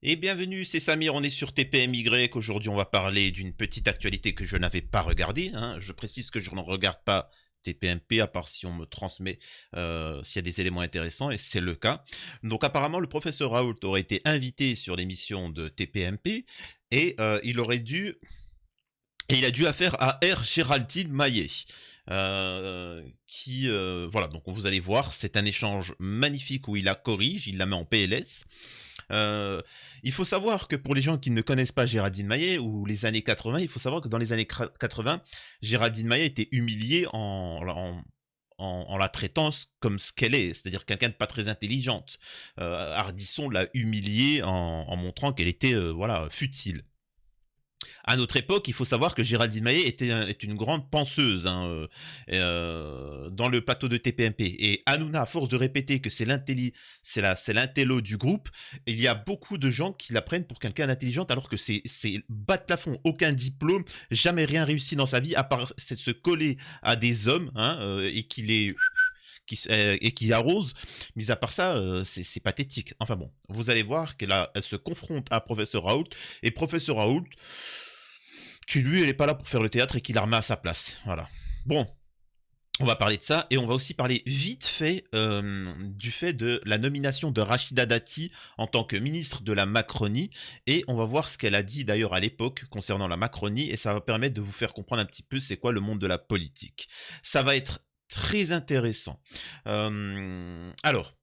Et bienvenue, c'est Samir, on est sur TPMY. Aujourd'hui, on va parler d'une petite actualité que je n'avais pas regardée, hein. Je précise que je ne regarde pas TPMP, à part si on me transmet s'il y a des éléments intéressants, et c'est le cas. Donc apparemment, le professeur Raoult aurait été invité sur l'émission de TPMP, et il a dû affaire à R. Géraldine Maillet. Voilà, donc vous allez voir, c'est un échange magnifique où il la corrige, il la met en PLS. Euh, il faut savoir que pour les gens qui ne connaissent pas Géraldine Maillet ou les années 80, il faut savoir que dans les années 80, Géraldine Maillet était humiliée en la traitant comme ce qu'elle est, c'est-à-dire quelqu'un de pas très intelligente. Ardisson l'a humiliée en montrant qu'elle était voilà, futile. À notre époque, il faut savoir que Géraldine Maillet est une grande penseuse, hein, dans le plateau de TPMP. Et Hanouna, à force de répéter que c'est l'intello du groupe, il y a beaucoup de gens qui la prennent pour quelqu'un d'intelligent, alors que c'est bas de plafond, aucun diplôme, jamais rien réussi dans sa vie, à part c'est de se coller à des hommes, hein, et et qui arrose. Mis à part ça, c'est pathétique. Enfin bon, vous allez voir elle se confronte à Professeur Raoult, et Professeur Raoult, qui lui, elle est pas là pour faire le théâtre et qui la remet à sa place. Voilà. Bon, on va parler de ça, et on va aussi parler vite fait du fait de la nomination de Rachida Dati en tant que ministre de la Macronie, et on va voir ce qu'elle a dit d'ailleurs à l'époque concernant la Macronie, et ça va permettre de vous faire comprendre un petit peu c'est quoi le monde de la politique. Ça va être très intéressant. Alors,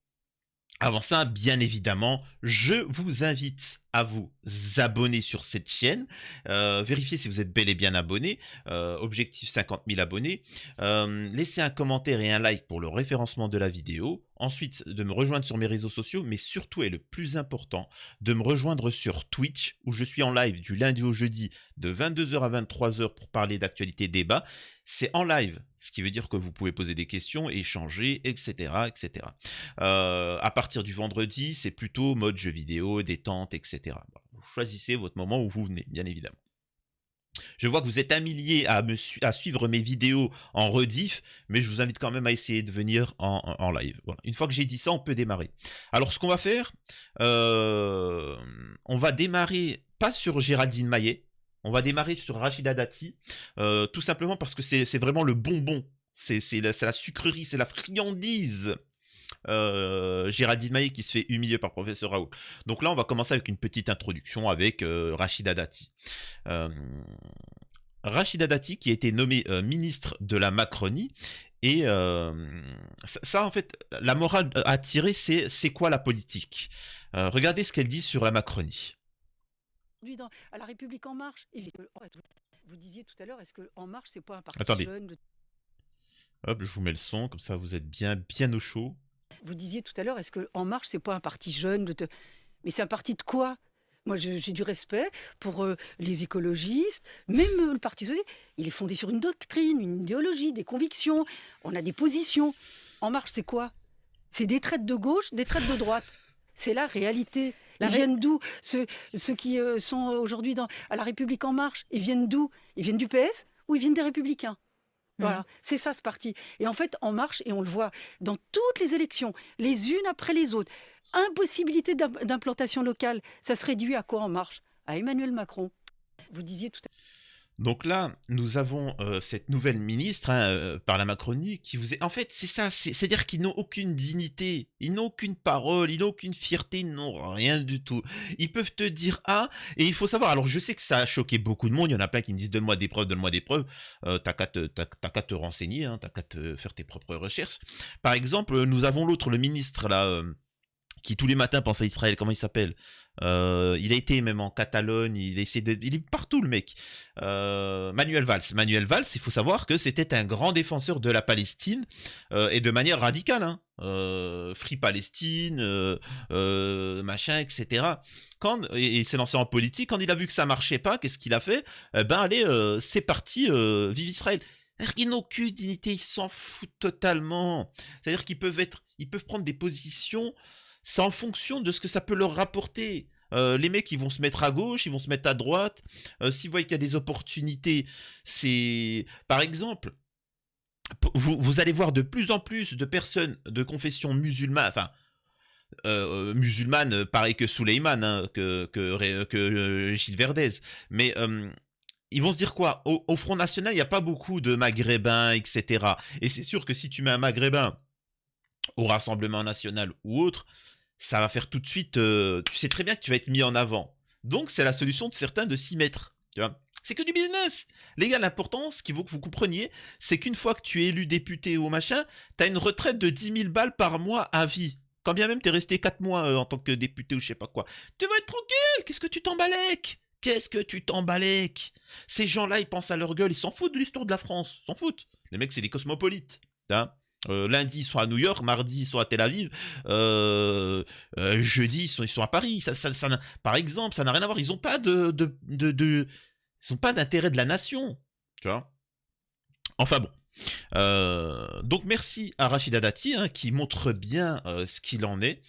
avant ça, bien évidemment, je vous invite à vous abonner sur cette chaîne. Vérifiez si vous êtes bel et bien abonné. Objectif 50 000 abonnés. Laissez un commentaire et un like pour le référencement de la vidéo. Ensuite, de me rejoindre sur mes réseaux sociaux, mais surtout, et le plus important, de me rejoindre sur Twitch, où je suis en live du lundi au jeudi de 22h à 23h pour parler d'actualité débat. C'est en live, ce qui veut dire que vous pouvez poser des questions, échanger, etc. etc. À partir du vendredi, c'est plutôt mode jeu vidéo, détente, etc. Bon, vous choisissez votre moment où vous venez, bien évidemment. Je vois que vous êtes un millier à suivre mes vidéos en rediff, mais je vous invite quand même à essayer de venir en live. Voilà. Une fois que j'ai dit ça, on peut démarrer. Alors, ce qu'on va faire, on va démarrer pas sur Géraldine Maillet, on va démarrer sur Rachida Dati, tout simplement parce que c'est vraiment le bonbon, c'est la sucrerie, c'est la friandise. Géraldine Maillet qui se fait humilier par Professeur Raoult. Donc là, on va commencer avec une petite introduction avec Rachida Dati. Euh, Rachida Dati qui a été nommée ministre de la Macronie. Et ça, en fait, la morale à tirer, c'est quoi la politique? Regardez ce qu'elle dit sur la Macronie. À La République En Marche, vous disiez tout à l'heure, est-ce que En Marche, c'est pas un parti Attendez. jeune Hop, je vous mets le son, comme ça vous êtes bien au chaud. Vous disiez tout à l'heure, est-ce que En Marche, c'est pas un parti jeune Mais c'est un parti de quoi? Moi, j'ai du respect pour les écologistes, même le Parti socialiste. Il est fondé sur une doctrine, une idéologie, des convictions. On a des positions. En Marche, c'est quoi? C'est des traites de gauche, des traites de droite. C'est la réalité. Ils viennent d'où? Ceux qui sont aujourd'hui à La République En Marche, ils viennent d'où? Ils viennent du PS ou ils viennent des Républicains? Voilà, c'est ça ce parti. Et en fait, En Marche, et on le voit dans toutes les élections, les unes après les autres, impossibilité d'implantation locale, ça se réduit à quoi En Marche? À Emmanuel Macron. Vous disiez tout à l'heure. Donc là, nous avons cette nouvelle ministre, hein, par la Macronie qui vous est... En fait, c'est ça, c'est-à-dire qu'ils n'ont aucune dignité, ils n'ont aucune parole, ils n'ont aucune fierté, ils n'ont rien du tout. Ils peuvent te dire ah, et il faut savoir, alors je sais que ça a choqué beaucoup de monde, il y en a plein qui me disent donne-moi des preuves, donne-moi des preuves, t'as qu'à te renseigner, hein, t'as qu'à te faire tes propres recherches. Par exemple, nous avons l'autre, le ministre là... qui tous les matins pense à Israël, comment il s'appelle? Il a été même en Catalogne, il est partout le mec. Manuel Valls. Manuel Valls, il faut savoir que c'était un grand défenseur de la Palestine, et de manière radicale, hein. Free Palestine, machin, etc. Et il s'est lancé en politique, quand il a vu que ça marchait pas, qu'est-ce qu'il a fait? Ben allez, c'est parti, vive Israël. Ils n'ont aucune dignité, ils s'en foutent totalement. C'est-à-dire ils peuvent prendre des positions, c'est en fonction de ce que ça peut leur rapporter. Les mecs, ils vont se mettre à gauche, ils vont se mettre à droite. S'ils voient qu'il y a des opportunités, c'est... Par exemple, vous allez voir de plus en plus de personnes de confession musulmane, enfin, musulmane, pareil que Souleyman, hein, que Gilles Verdez. Mais ils vont se dire quoi? Au Front National, il n'y a pas beaucoup de Maghrébins, etc. Et c'est sûr que si tu mets un Maghrébin au Rassemblement National ou autre, ça va faire tout de suite... tu sais très bien que tu vas être mis en avant. Donc, c'est la solution de certains de s'y mettre. Tu vois, c'est que du business. Les gars, l'important, ce qu'il faut que vous compreniez, c'est qu'une fois que tu es élu député ou machin, tu as une retraite de 10 000 balles par mois à vie. Quand bien même t'es resté 4 mois en tant que député ou je sais pas quoi. Tu vas être tranquille. Qu'est-ce que tu t'embalèques? Qu'est-ce que tu t'embalèques? Ces gens-là, ils pensent à leur gueule. Ils s'en foutent de l'histoire de la France. Ils s'en foutent. Les mecs, c'est des cosmopolites. Hein, lundi, ils sont à New York. Mardi, ils sont à Tel Aviv. Jeudi, ils sont à Paris. Par exemple, ça n'a rien à voir. Ils n'ont pas ils ont pas d'intérêt de la nation. Tu vois? Enfin bon. Donc merci à Rachida Dati, hein, qui montre bien ce qu'il en est.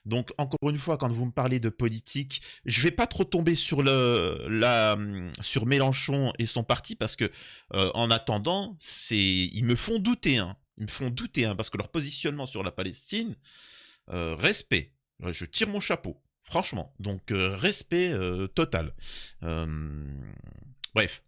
Donc encore une fois, quand vous me parlez de politique, je vais pas trop tomber sur sur Mélenchon et son parti parce que en attendant, ils me font douter, hein. Ils me font douter, hein, parce que leur positionnement sur la Palestine, respect. Je tire mon chapeau, franchement. Donc respect total. Bref.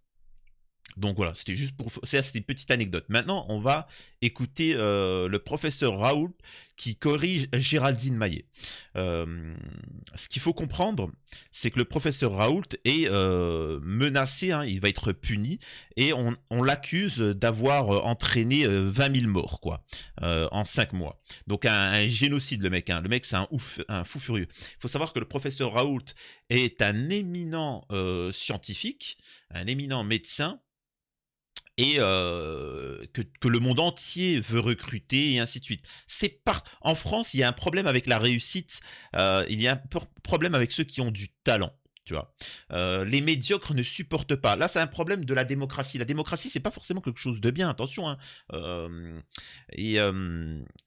Donc voilà, c'était juste pour... C'était une petite anecdote. Maintenant, on va écouter le professeur Raoult qui corrige Géraldine Maillet. Ce qu'il faut comprendre, c'est que le professeur Raoult est menacé, hein, il va être puni, et on l'accuse d'avoir entraîné 20 000 morts, quoi, en 5 mois. Donc un génocide, le mec. Hein. Le mec, c'est un fou furieux. Il faut savoir que le professeur Raoult est un éminent scientifique, un éminent médecin, et que le monde entier veut recruter, et ainsi de suite. En France, il y a un problème avec la réussite, il y a un problème avec ceux qui ont du talent. Tu vois, les médiocres ne supportent pas. Là, c'est un problème de la démocratie. La démocratie, c'est pas forcément quelque chose de bien, attention. Hein.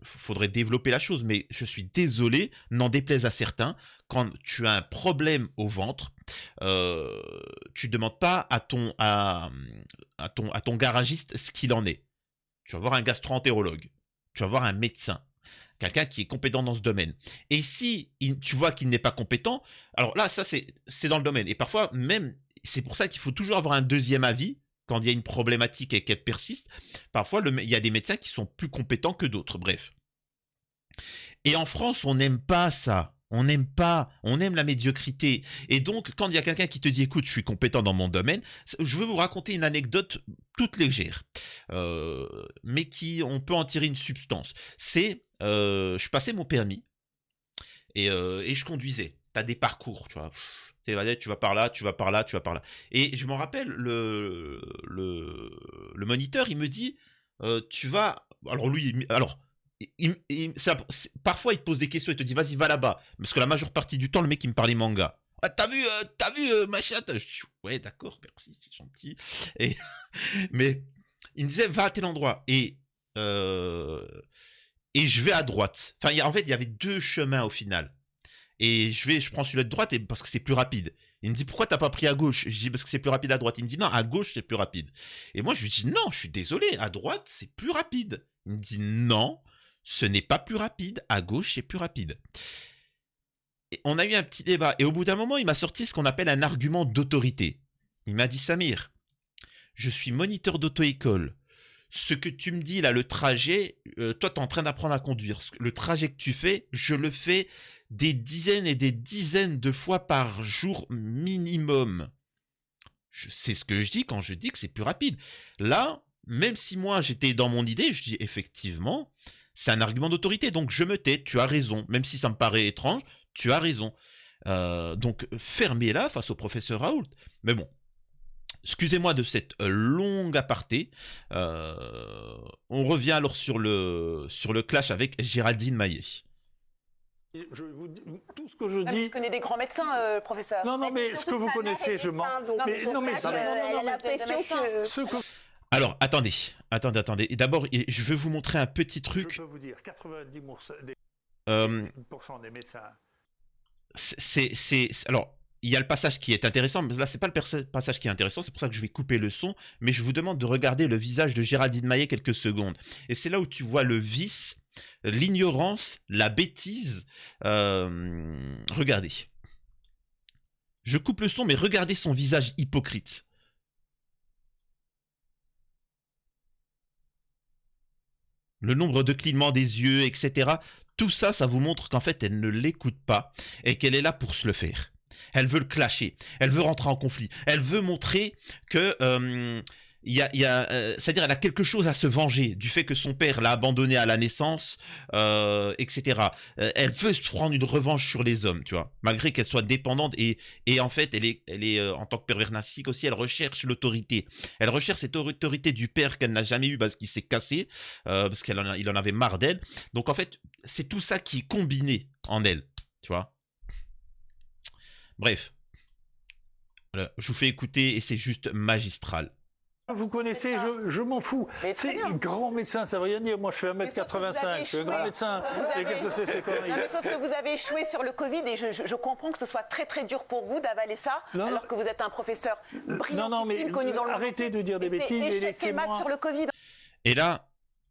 Faudrait développer la chose, mais je suis désolé, n'en déplaise à certains, quand tu as un problème au ventre, tu demandes pas à ton garagiste ce qu'il en est. Tu vas voir un gastro-entérologue, tu vas voir un médecin, quelqu'un qui est compétent dans ce domaine. Et si tu vois qu'il n'est pas compétent, alors là, ça c'est dans le domaine. Et parfois, même, c'est pour ça qu'il faut toujours avoir un deuxième avis quand il y a une problématique et qu'elle persiste. Parfois, il y a des médecins qui sont plus compétents que d'autres, bref. Et en France, on n'aime pas ça. On n'aime pas, on aime la médiocrité. Et donc, quand il y a quelqu'un qui te dit, écoute, je suis compétent dans mon domaine, je veux vous raconter une anecdote toute légère, mais on peut en tirer une substance. Je passais mon permis et je conduisais. T'as des parcours, tu vois. Tu vas par là, tu vas par là, tu vas par là. Et je me rappelle, le moniteur, il me dit, tu vas... Alors lui, parfois il te pose des questions, il te dit vas-y va là-bas, parce que la majeure partie du temps le mec il me parlait manga. Ah, t'as vu machin, ouais d'accord merci c'est gentil. Mais il me disait va à tel endroit et je vais à droite. Enfin en fait il y avait 2 chemins au final et je prends celui de droite parce que c'est plus rapide. Il me dit pourquoi t'as pas pris à gauche? Je dis parce que c'est plus rapide à droite. Il me dit non, à gauche c'est plus rapide. Et moi je lui dis non, je suis désolé, à droite c'est plus rapide. Il me dit non, ce n'est pas plus rapide, à gauche c'est plus rapide. Et on a eu un petit débat et au bout d'un moment il m'a sorti ce qu'on appelle un argument d'autorité. Il m'a dit Samir, je suis moniteur d'auto-école. Ce que tu me dis là, le trajet, toi t'es en train d'apprendre à conduire. Le trajet que tu fais, je le fais des dizaines et des dizaines de fois par jour minimum. C'est ce que je dis quand je dis que c'est plus rapide. Là, même si moi j'étais dans mon idée, je dis effectivement, c'est un argument d'autorité, donc je me tais, tu as raison, même si ça me paraît étrange, tu as raison. Donc fermez-la face au professeur Raoult. Mais bon, excusez-moi de cette longue aparté. On revient alors sur le clash avec Géraldine Maillet. Je vous dis, tout ce que je dis... Vous connaissez des grands médecins, professeur. Non, mais ce que vous connaissez, je mens. Alors, attendez. Et d'abord, je vais vous montrer un petit truc. Je peux vous dire, 90% des médecins... Alors, il y a le passage qui est intéressant, mais là, c'est pas le passage qui est intéressant, c'est pour ça que je vais couper le son, mais je vous demande de regarder le visage de Géraldine Maillet quelques secondes. Et c'est là où tu vois le vice L'ignorance, la bêtise. Regardez. Je coupe le son, mais regardez son visage hypocrite. Le nombre de clignements des yeux, etc. Tout ça, ça vous montre qu'en fait, elle ne l'écoute pas et qu'elle est là pour se le faire. Elle veut le clasher, elle veut rentrer en conflit, elle veut montrer que... c'est-à-dire elle a quelque chose à se venger du fait que son père l'a abandonnée à la naissance, etc. Elle veut se prendre une revanche sur les hommes, tu vois, malgré qu'elle soit dépendante et en fait elle est en tant que pervers narcissique aussi, elle recherche l'autorité. Elle recherche cette autorité du père qu'elle n'a jamais eu parce qu'il s'est cassé, parce qu'il en avait marre d'elle. Donc en fait c'est tout ça qui est combiné en elle, tu vois. Bref, voilà, je vous fais écouter et c'est juste magistral. Vous connaissez, je m'en fous. C'est grand médecin, ça veut rien dire. Moi, je fais 1m85, je suis un grand médecin. Et qu'est-ce que c'est ces conneries? Sauf que vous avez échoué sur le Covid et je comprends que ce soit très très dur pour vous d'avaler ça, alors que vous êtes un professeur brillantissime, connu dans le monde. Arrêtez de dire des bêtises et laissez-moi... sur le Covid. Et là,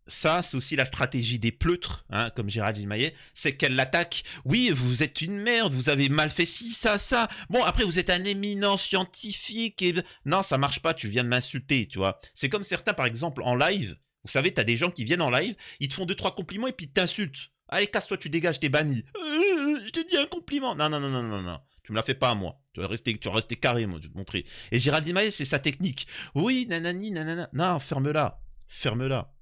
ça, c'est aussi la stratégie des pleutres, hein, comme Géraldine Maillet, c'est qu'elle l'attaque. Oui, vous êtes une merde, vous avez mal fait ci, ça, ça. Bon, après, vous êtes un éminent scientifique. Et... Non, ça marche pas, tu viens de m'insulter, tu vois. C'est comme certains, par exemple, en live. Vous savez, t'as des gens qui viennent en live, ils te font 2-3 compliments et puis ils t'insultent. Allez, casse-toi, tu dégages, t'es banni. Je te dis un compliment. Non, non, non, non, non, non. Tu me la fais pas à moi. Tu vas rester carré, moi, je vais te montrer. Et Géraldine Maillet, c'est sa technique. Oui, nanani, nanana. Non, ferme-la. Ferme-la.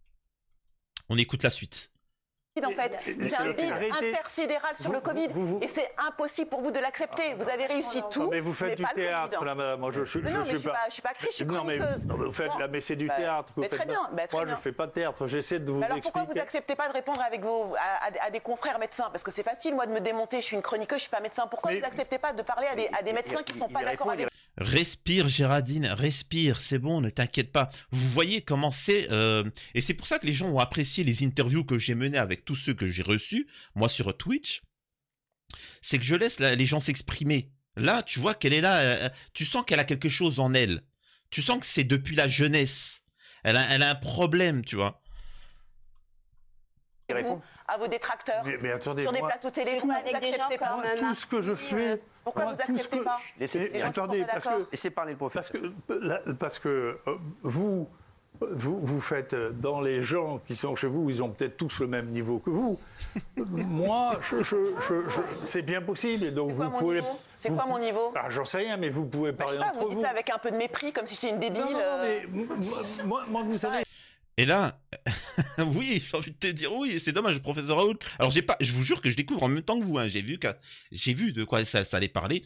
On écoute la suite. En fait, c'est un bide intersidéral sur le Covid et c'est impossible pour vous de l'accepter. Vous avez réussi tout, mais vous faites du théâtre, là, madame. Moi, je suis pas actrice, je suis chroniqueuse. Non, mais vous faites, là, mais c'est du théâtre. Mais très bien. Moi, je fais pas de théâtre. J'essaie de vous expliquer. Alors pourquoi vous n'acceptez pas de répondre avec à des confrères médecins? Parce que c'est facile, moi, de me démonter. Je suis une chroniqueuse, je suis pas médecin. Pourquoi vous n'acceptez pas de parler à des médecins qui sont pas d'accord avec vous? Respire, Géraldine, respire, c'est bon, ne t'inquiète pas. Vous voyez comment c'est... Et c'est pour ça que les gens ont apprécié les interviews que j'ai menées avec tous ceux que j'ai reçus, moi sur Twitch. C'est que je laisse les gens s'exprimer. Là, tu vois qu'elle est là, tu sens qu'elle a quelque chose en elle. Tu sens que c'est depuis la jeunesse. Elle a un problème, tu vois. À vos détracteurs, mais attendez, sur des plateaux télé, vous n'acceptez pas. Tout ce que je fais... Pourquoi vous n'acceptez pas? Attendez, laissez parler le professeur. Parce que vous faites, dans les gens qui sont chez vous, ils ont peut-être tous le même niveau que vous. Moi, c'est bien possible. Donc vous pouvez... C'est quoi mon niveau? J'en sais rien, mais vous pouvez parler entre vous. Vous dites ça avec un peu de mépris, comme si j'étais une débile. Non, mais moi, vous savez... Et là, oui, j'ai envie de te dire oui, c'est dommage, professeur Raoult. Alors je vous jure que je découvre en même temps que vous, hein. J'ai vu de quoi ça allait parler,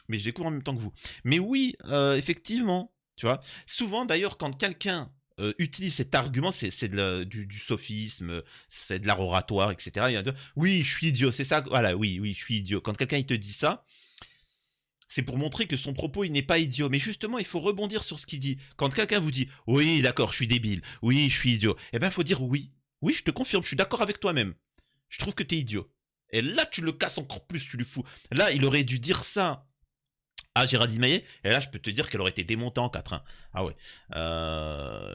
mais je découvre en même temps que vous. Mais oui, effectivement, tu vois. Souvent d'ailleurs, quand quelqu'un utilise cet argument, c'est du sophisme, c'est de l'art oratoire, etc. Il y a oui, je suis idiot, c'est ça, voilà, oui, je suis idiot. Quand quelqu'un il te dit ça, c'est pour montrer que son propos, il n'est pas idiot. Mais justement, il faut rebondir sur ce qu'il dit. Quand quelqu'un vous dit « Oui, d'accord, je suis débile. Oui, je suis idiot. » Eh bien, il faut dire « Oui. Oui, je te confirme, je suis d'accord avec toi-même. Je trouve que tu es idiot. » Et là, tu le casses encore plus, tu le fous. Là, il aurait dû dire ça à Géraldine Maillet. Et là, je peux te dire qu'elle aurait été démontée en 4. Hein. Ah ouais.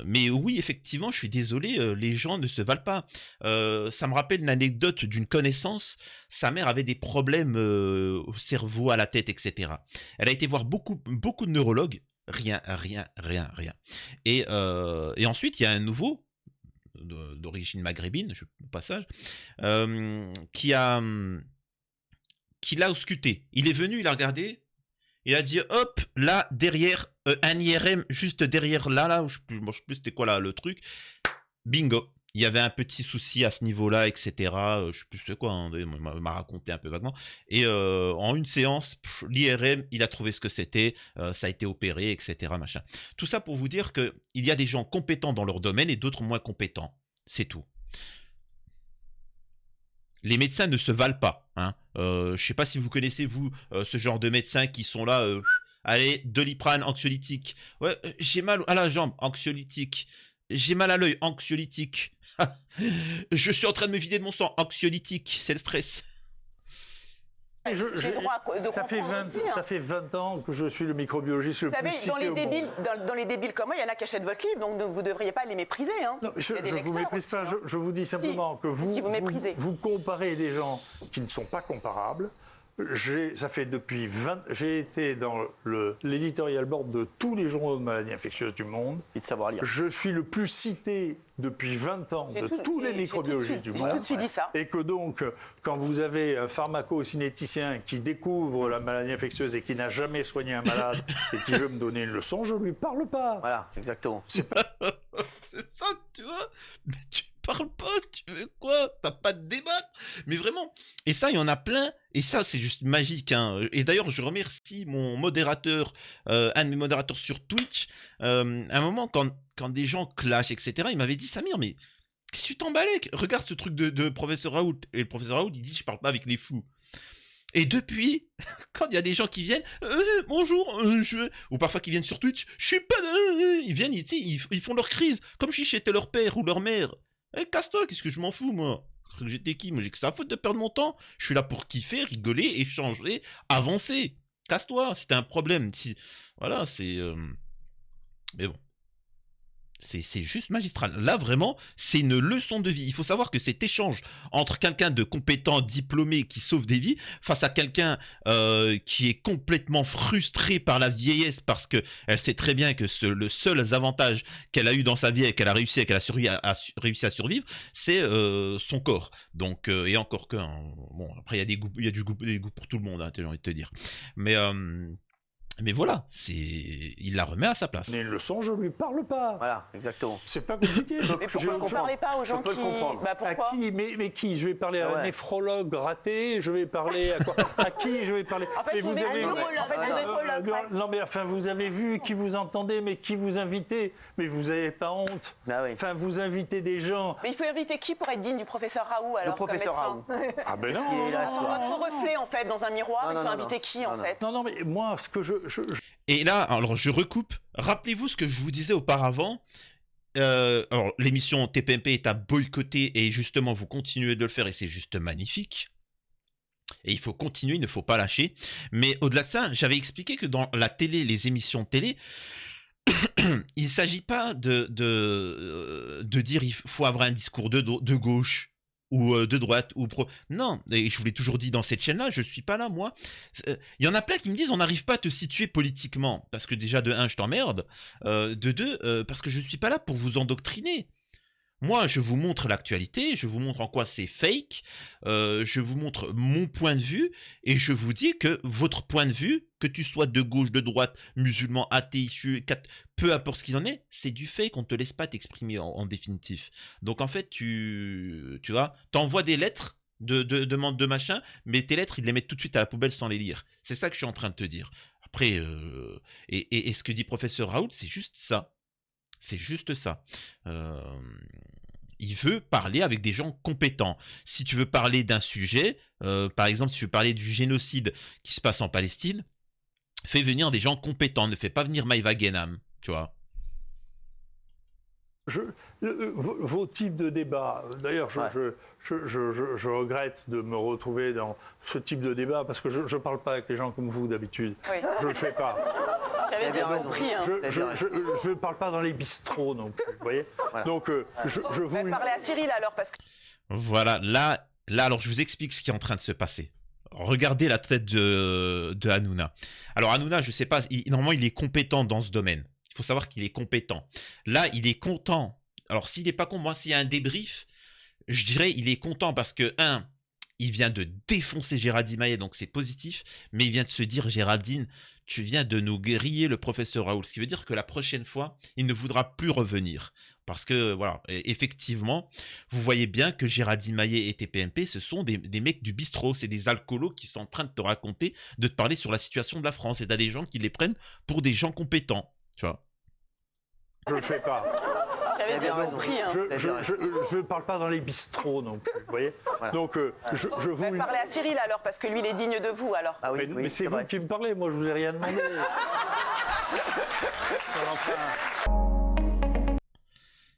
Mais oui, effectivement, je suis désolé, les gens ne se valent pas. Ça me rappelle une anecdote d'une connaissance. Sa mère avait des problèmes au cerveau, à la tête, etc. Elle a été voir beaucoup de neurologues. Rien. Et ensuite, il y a un nouveau, d'origine maghrébine, au passage, qui l'a ausculté. Il est venu, il a regardé. Il a dit hop, là, derrière, un IRM, juste derrière là, je ne sais plus c'était quoi là, le truc. Bingo. Il y avait un petit souci à ce niveau-là, etc. Je ne sais plus c'est quoi, hein, il m'a raconté un peu vaguement. Et en une séance, l'IRM, il a trouvé ce que c'était, ça a été opéré, etc. Machin. Tout ça pour vous dire qu'il y a des gens compétents dans leur domaine et d'autres moins compétents. C'est tout. Les médecins ne se valent pas. Hein. Je sais pas si vous connaissez, vous, ce genre de médecins qui sont là. Allez, Doliprane, anxiolytique. Ouais, j'ai mal à la jambe, anxiolytique. J'ai mal à l'œil, anxiolytique. Je suis en train de me vider de mon sang, anxiolytique. C'est le stress. J'ai le droit de comprendre aussi. Ça fait 20 ans que je suis le microbiologiste le plus cité au monde. Dans les débiles comme moi, il y en a qui achètent votre livre, donc vous ne devriez pas les mépriser. Hein. Non, je ne vous méprise pas, je vous dis simplement que vous comparez des gens qui ne sont pas comparables. Ça fait depuis j'ai été dans l'éditorial board de tous les journaux de maladies infectieuses du monde. Et de savoir lire. Je suis le plus cité depuis 20 ans de tous les microbiologistes du monde. J'ai tout de suite dit ça. Et que donc, quand vous avez un pharmacocinéticien qui découvre la maladie infectieuse et qui n'a jamais soigné un malade et qui veut me donner une leçon, je ne lui parle pas. Voilà, exactement. C'est ça, tu vois. Mais tu parles pas, tu veux quoi? T'as pas de débat. Mais vraiment. Et ça, il y en a plein. Et ça, c'est juste magique. Hein. Et d'ailleurs, je remercie mon modérateur, un de mes modérateurs sur Twitch. À un moment, quand des gens clashent, etc., il m'avait dit, Samir, mais qu'est-ce que tu t'emballais? Regarde ce truc de professeur Raoult. Et le professeur Raoult, il dit, je parle pas avec les fous. Et depuis, quand il y a des gens qui viennent, bonjour, ou parfois qui viennent sur Twitch, je suis pas, ils viennent, ils font leur crise, comme si j'étais leur père ou leur mère. Eh, casse-toi, qu'est-ce que je m'en fous, moi? J'étais qui? Moi, j'ai que ça à foutre de perdre mon temps. Je suis là pour kiffer, rigoler, échanger, avancer. Casse-toi, si t'as un problème. Voilà, c'est... Mais bon. C'est juste magistral. Là, vraiment, c'est une leçon de vie. Il faut savoir que cet échange entre quelqu'un de compétent, diplômé, qui sauve des vies, face à quelqu'un qui est complètement frustré par la vieillesse parce qu'elle sait très bien que le seul avantage qu'elle a eu dans sa vie et qu'elle a réussi à survivre, c'est son corps. Donc, et encore que... Hein, bon, après, il y a des goûts pour tout le monde, hein, j'ai envie de te dire. Mais voilà, il la remet à sa place. Mais une leçon, je ne lui parle pas. Voilà, exactement. C'est pas compliqué. Mais pourquoi vous ne parlez pas aux gens qui... Bah, pourquoi? À qui? Mais qui? Je vais parler à un néphrologue raté, je vais parler à quoi? À qui je vais parler? En fait, vous avez... Non, mais enfin, vous avez vu qui vous entendez, mais qui vous invitez? Mais vous n'avez pas honte. Bah oui. Enfin, vous invitez des gens. Mais il faut inviter qui pour être digne du professeur Raoult, alors, le professeur comme médecin? Raoult. Ah ben non. Qui est là, Votre reflet, en fait, dans un miroir, il faut inviter qui, en fait? Non, mais moi, ce que Et là, alors je recoupe. Rappelez-vous ce que je vous disais auparavant. Alors, l'émission TPMP est à boycotter et justement, vous continuez de le faire et c'est juste magnifique. Et il faut continuer, il ne faut pas lâcher. Mais au-delà de ça, j'avais expliqué que dans la télé, les émissions de télé, il ne s'agit pas de dire il faut avoir un discours de gauche ou de droite ou pro. Non, et je vous l'ai toujours dit dans cette chaîne-là, je suis pas là, moi. Il y en a plein qui me disent on n'arrive pas à te situer politiquement. Parce que déjà, de 1, je t'emmerde. De 2, parce que je suis pas là pour vous endoctriner. Moi, je vous montre l'actualité, je vous montre en quoi c'est fake, je vous montre mon point de vue, et je vous dis que votre point de vue, que tu sois de gauche, de droite, musulman, athée, peu importe ce qu'il en est, c'est du fake, on ne te laisse pas t'exprimer en définitif. Donc en fait, tu vois, t'envoies des lettres de machin, mais tes lettres, ils les mettent tout de suite à la poubelle sans les lire. C'est ça que je suis en train de te dire. Après, et ce que dit professeur Raoult, c'est juste ça. C'est juste ça. Il veut parler avec des gens compétents. Si tu veux parler d'un sujet, par exemple, si tu veux parler du génocide qui se passe en Palestine, fais venir des gens compétents. Ne fais pas venir Maïva Guénam, tu vois. Vos types de débats, d'ailleurs, je regrette de me retrouver dans ce type de débat parce que je ne parle pas avec les gens comme vous d'habitude. Oui. Je ne le fais pas. J'avais bien compris. Hein. Je ne parle pas dans les bistrots non plus, vous voyez. Voilà. Donc, je vous vais parler à Cyril alors parce que... Voilà, là, alors je vous explique ce qui est en train de se passer. Regardez la tête de Hanouna. Alors Hanouna, je ne sais pas, normalement il est compétent dans ce domaine. Il faut savoir qu'il est compétent. Là, il est content. Alors, s'il n'est pas con, moi, s'il y a un débrief, je dirais il est content parce que, il vient de défoncer Géraldine Maillet, donc c'est positif, mais il vient de se dire, Géraldine, tu viens de nous griller le professeur Raoult. Ce qui veut dire que la prochaine fois, il ne voudra plus revenir. Parce que, voilà, effectivement, vous voyez bien que Géraldine Maillet et TPMP, ce sont des mecs du bistrot, c'est des alcoolos qui sont en train de te raconter, de te parler sur la situation de la France. Et t'as des gens qui les prennent pour des gens compétents, tu vois. Je ne le fais pas. J'avais bien compris. Hein. Je ne parle pas dans les bistrots non plus, vous voyez. Voilà. Donc, je vous vais parler à Cyril alors, parce que lui, il est digne de vous alors. Ah oui, mais c'est vous qui me parlez, moi je vous ai rien demandé.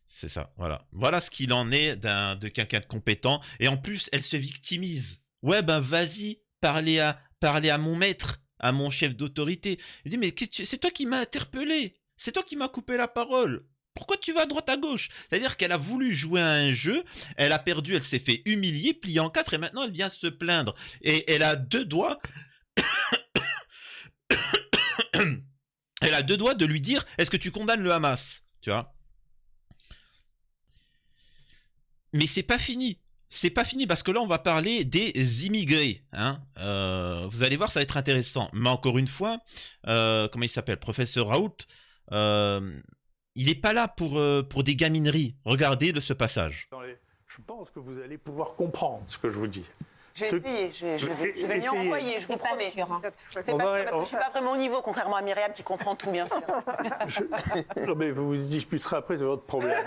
C'est ça, voilà. Voilà ce qu'il en est de quelqu'un de compétent. Et en plus, elle se victimise. Ouais, ben vas-y, parler parler à mon maître, à mon chef d'autorité. Il dit, mais c'est toi qui m'as interpellé. C'est toi qui m'as coupé la parole. Pourquoi tu vas à droite à gauche? C'est-à-dire qu'elle a voulu jouer à un jeu, elle a perdu, elle s'est fait humilier, plier en quatre, et maintenant elle vient se plaindre. Et elle a deux doigts. Elle a deux doigts de lui dire, est-ce que tu condamnes le Hamas? Tu vois? Mais c'est pas fini. C'est pas fini parce que là on va parler des immigrés. Hein. Vous allez voir, ça va être intéressant. Mais encore une fois, comment il s'appelle? Professeur Raoult, il n'est pas là pour des gamineries. Regardez ce passage. Je pense que vous allez pouvoir comprendre ce que je vous dis. J'ai essayé, je vais m'y envoyer, je vous promets. C'est pas sûr, parce que je suis pas vraiment au niveau, contrairement à Myriam qui comprend tout, bien sûr. Non mais vous vous disputerez après, c'est votre problème.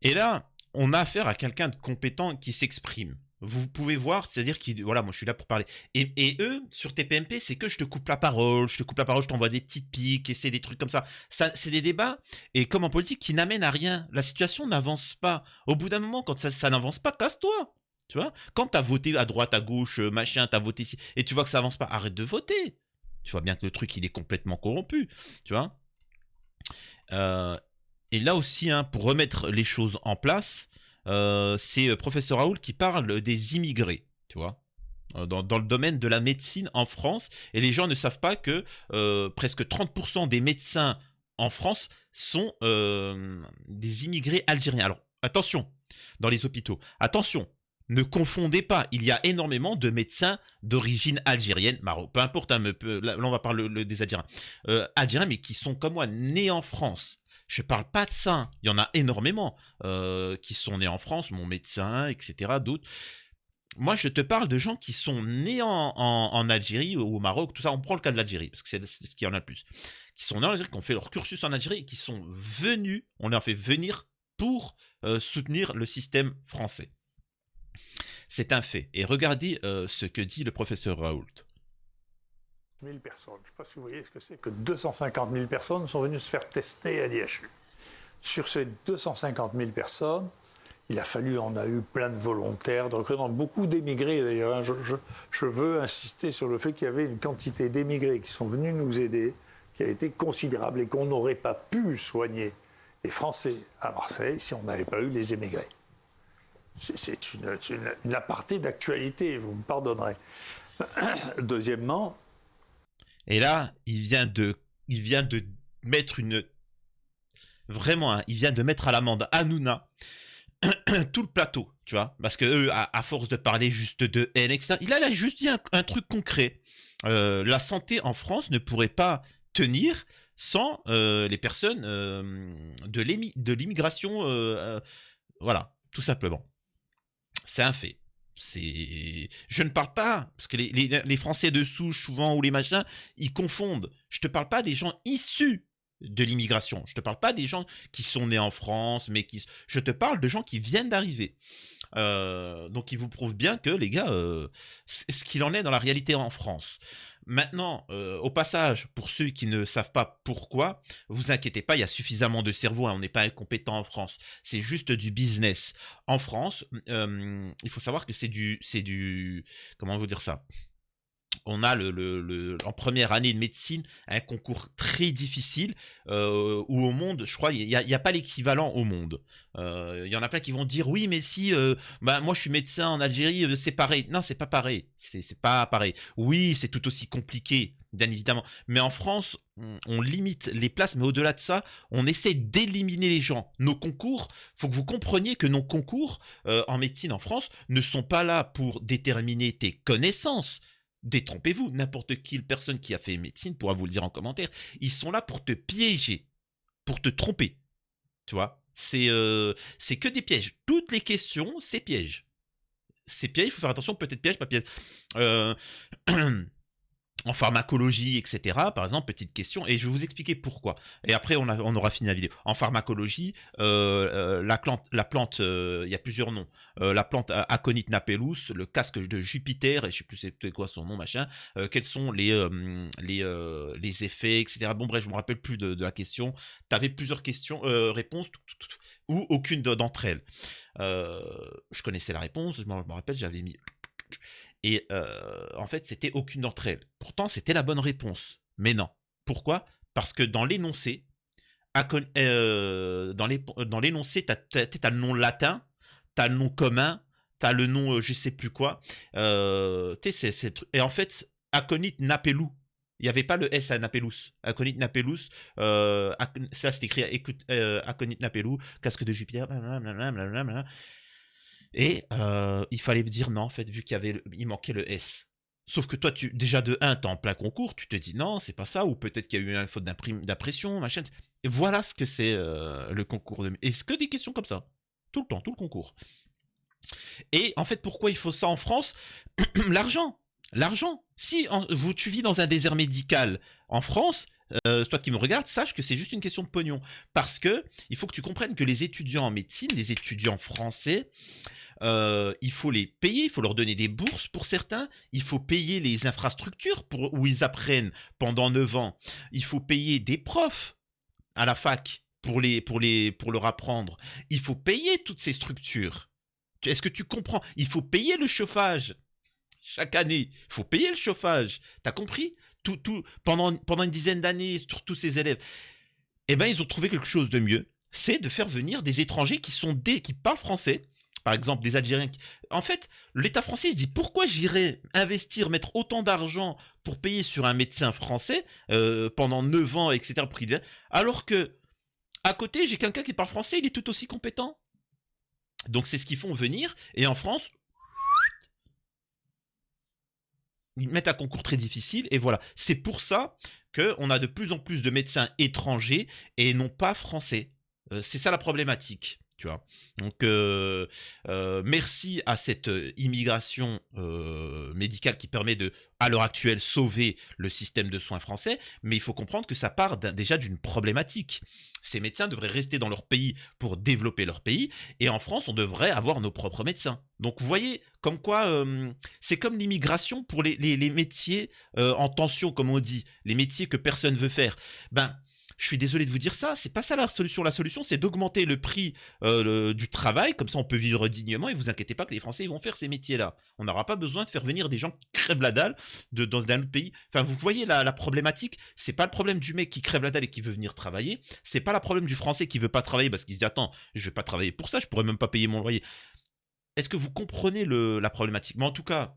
Et là, on a affaire à quelqu'un de compétent qui s'exprime. Vous pouvez voir, c'est-à-dire que, voilà, moi je suis là pour parler. Et eux, sur TPMP, c'est que je te coupe la parole, je t'envoie des petites piques, et c'est des trucs comme ça. C'est des débats, et comme en politique, qui n'amènent à rien. La situation n'avance pas. Au bout d'un moment, quand ça n'avance pas, casse-toi. Tu vois? Quand t'as voté à droite, à gauche, machin, t'as voté ici, et tu vois que ça avance pas, arrête de voter. Tu vois bien que le truc, il est complètement corrompu. Tu vois? Et là aussi, hein, pour remettre les choses en place, c'est professeur Raoult qui parle des immigrés, tu vois, dans le domaine de la médecine en France. Et les gens ne savent pas que presque 30% des médecins en France sont des immigrés algériens. Alors, attention, dans les hôpitaux, attention, ne confondez pas, il y a énormément de médecins d'origine algérienne, peu importe, hein, là on va parler des Algériens, Algériens, mais qui sont comme moi, nés en France. Je parle pas de ça, il y en a énormément qui sont nés en France, mon médecin, etc., d'autres. Moi, je te parle de gens qui sont nés en Algérie ou au Maroc, tout ça, on prend le cas de l'Algérie, parce que c'est ce qu'il y en a le plus. Qui sont nés en Algérie, qui ont fait leur cursus en Algérie et qui sont venus, on les a fait venir pour soutenir le système français. C'est un fait. Et regardez ce que dit le professeur Raoult. 1000 personnes. Je ne sais pas si vous voyez ce que c'est que 250 000 personnes sont venues se faire tester à l'IHU. Sur ces 250 000 personnes, on a eu plein de volontaires, de recrutement, beaucoup d'émigrés d'ailleurs. Hein. Je veux insister sur le fait qu'il y avait une quantité d'émigrés qui sont venus nous aider, qui a été considérable et qu'on n'aurait pas pu soigner les Français à Marseille si on n'avait pas eu les émigrés. C'est une aparté d'actualité, vous me pardonnerez. Deuxièmement, et là, il vient de mettre vraiment, hein, il vient de mettre à l'amende Hanouna tout le plateau, tu vois, parce que eux, à force de parler juste de haine, etc., il a juste dit un truc concret. La santé en France ne pourrait pas tenir sans les personnes de l'immigration, voilà, tout simplement. C'est un fait. Je ne parle pas, parce que les Français de souche, souvent, ou les machins, ils confondent. Je te parle pas des gens issus de l'immigration. Je te parle pas des gens qui sont nés en France, mais je te parle de gens qui viennent d'arriver. Donc, ils vous prouvent bien que, les gars, ce qu'il en est dans la réalité en France. Maintenant, au passage, pour ceux qui ne savent pas pourquoi, vous inquiétez pas, il y a suffisamment de cerveau, hein, on n'est pas incompétent en France, c'est juste du business. En France, il faut savoir que c'est du, comment vous dire ça? On a en première année de médecine un concours très difficile où au monde, je crois, il n'y a pas l'équivalent au monde. Il y en a plein qui vont dire oui, mais si moi je suis médecin en Algérie, c'est pareil. Non, c'est pas pareil. C'est pas pareil. Oui, c'est tout aussi compliqué, bien évidemment. Mais en France, on limite les places, mais au-delà de ça, on essaie d'éliminer les gens. Nos concours, faut que vous compreniez que nos concours en médecine en France ne sont pas là pour déterminer tes connaissances. Détrompez-vous, n'importe quelle personne qui a fait médecine pourra vous le dire en commentaire. Ils sont là pour te piéger, pour te tromper. Tu vois, c'est que des pièges. Toutes les questions, c'est piège. C'est piège, il faut faire attention, peut-être piège, pas piège. En pharmacologie, etc. Par exemple, petite question, et je vais vous expliquer pourquoi. Et après, on aura fini la vidéo. En pharmacologie, la plante, il y a plusieurs noms. La plante Aconite napellus, le casque de Jupiter, et je sais plus c'est quoi son nom, machin. Quels sont les effets, etc. Bon, bref, je me rappelle plus de la question. Tu avais plusieurs questions, réponses, ou aucune d'entre elles. Je connaissais la réponse, je me rappelle, j'avais mis... Et en fait, c'était aucune d'entre elles. Pourtant, c'était la bonne réponse. Mais non. Pourquoi? Parce que dans l'énoncé, dans l'énoncé, t'as le nom latin, t'as le nom commun, t'as le nom je sais plus quoi. Et en fait, Aconit Napelou. Il n'y avait pas le S à Napelus. Aconit Napelus, ça c'est écrit Aconit Napelou, casque de Jupiter, blablabla. Et il fallait dire non, en fait, vu il manquait le S. Sauf que toi, déjà de 1, t'es en plein concours, tu te dis non, c'est pas ça, ou peut-être qu'il y a eu une faute d'impression, machin. Et voilà ce que c'est le concours. Et c'est que des questions comme ça. Tout le temps, tout le concours. Et en fait, pourquoi il faut ça en France? L'argent. L'argent. Si tu vis dans un désert médical en France, toi qui me regardes, sache que c'est juste une question de pognon. Parce que il faut que tu comprennes que les étudiants en médecine, les étudiants français, il faut les payer, il faut leur donner des bourses pour certains, il faut payer les infrastructures où ils apprennent pendant 9 ans, il faut payer des profs à la fac pour leur apprendre, il faut payer toutes ces structures. Est-ce que tu comprends? Il faut payer le chauffage. Chaque année, il faut payer le chauffage. T'as compris? Pendant une dizaine d'années, sur tous ces élèves. Eh bien, ils ont trouvé quelque chose de mieux. C'est de faire venir des étrangers qui parlent français. Par exemple, des Algériens. En fait, l'État français se dit, pourquoi j'irais mettre autant d'argent pour payer sur un médecin français pendant 9 ans, etc. Alors que, à côté, j'ai quelqu'un qui parle français, il est tout aussi compétent. Donc, c'est ce qu'ils font venir. Et en France... ils mettent un concours très difficile et voilà. C'est pour ça qu'on a de plus en plus de médecins étrangers et non pas français. C'est ça la problématique, tu vois. Donc, merci à cette immigration médicale qui permet de, à l'heure actuelle, sauver le système de soins français, mais il faut comprendre que ça part déjà d'une problématique. Ces médecins devraient rester dans leur pays pour développer leur pays, et en France, on devrait avoir nos propres médecins. Donc, vous voyez, comme quoi, c'est comme l'immigration pour les métiers en tension, comme on dit, les métiers que personne veut faire. Ben, je suis désolé de vous dire ça, c'est pas ça la solution. La solution, c'est d'augmenter le prix du travail, comme ça on peut vivre dignement, et vous inquiétez pas que les Français ils vont faire ces métiers-là. On n'aura pas besoin de faire venir des gens qui crèvent la dalle dans un autre pays. Enfin, vous voyez la problématique, c'est pas le problème du mec qui crève la dalle et qui veut venir travailler, c'est pas le problème du Français qui veut pas travailler parce qu'il se dit attends, je vais pas travailler pour ça, je pourrais même pas payer mon loyer. Est-ce que vous comprenez la problématique? Mais en tout cas,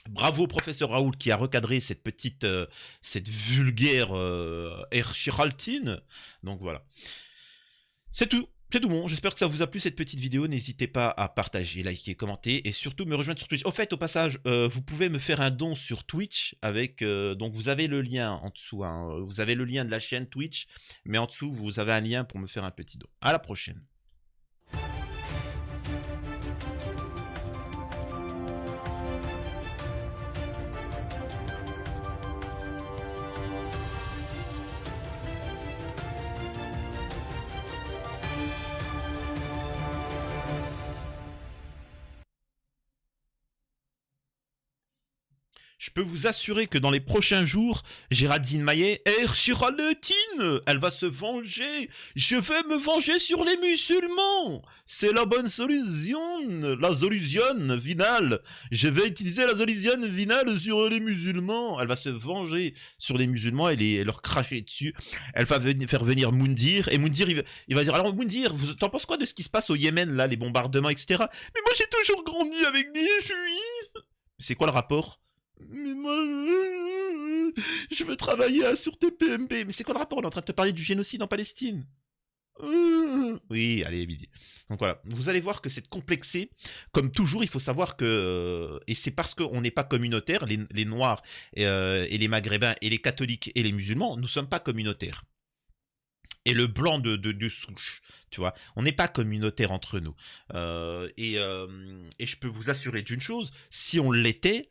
bravo au professeur Raoul qui a recadré cette vulgaire Chiraltine. Donc voilà. C'est tout. C'est tout bon. J'espère que ça vous a plu cette petite vidéo. N'hésitez pas à partager, liker, commenter et surtout me rejoindre sur Twitch. Au fait, au passage, vous pouvez me faire un don sur Twitch avec... donc vous avez le lien en dessous. Hein, vous avez le lien de la chaîne Twitch. Mais en dessous, vous avez un lien pour me faire un petit don. À la prochaine. Je peux vous assurer que dans les prochains jours, Géraldine Maillet, elle va se venger. Je vais me venger sur les musulmans. C'est la bonne solution, la solution finale. Je vais utiliser la solution finale sur les musulmans. Elle va se venger sur les musulmans et leur cracher dessus. Elle va faire venir Moundir. Et Moundir, il va dire, alors Moundir, t'en penses quoi de ce qui se passe au Yémen, là, les bombardements, etc. Mais moi, j'ai toujours grandi avec des juifs. C'est quoi le rapport? Mais moi, je veux travailler à sur TPMP. Mais c'est quoi le rapport? On est en train de te parler du génocide en Palestine. Oui, allez, Midi. Donc voilà, vous allez voir que c'est complexé. Comme toujours, il faut savoir que... et c'est parce qu'on n'est pas communautaire, les Noirs et les Maghrébins et les catholiques et les musulmans, nous ne sommes pas communautaires. Et le blanc de souche, tu vois, on n'est pas communautaire entre nous. Et je peux vous assurer d'une chose, si on l'était...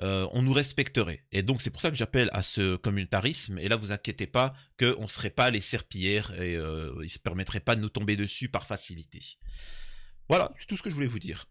on nous respecterait. Et donc, c'est pour ça que j'appelle à ce communautarisme. Et là, vous inquiétez pas qu'on ne serait pas les serpillères et ils ne se permettraient pas de nous tomber dessus par facilité. Voilà, c'est tout ce que je voulais vous dire.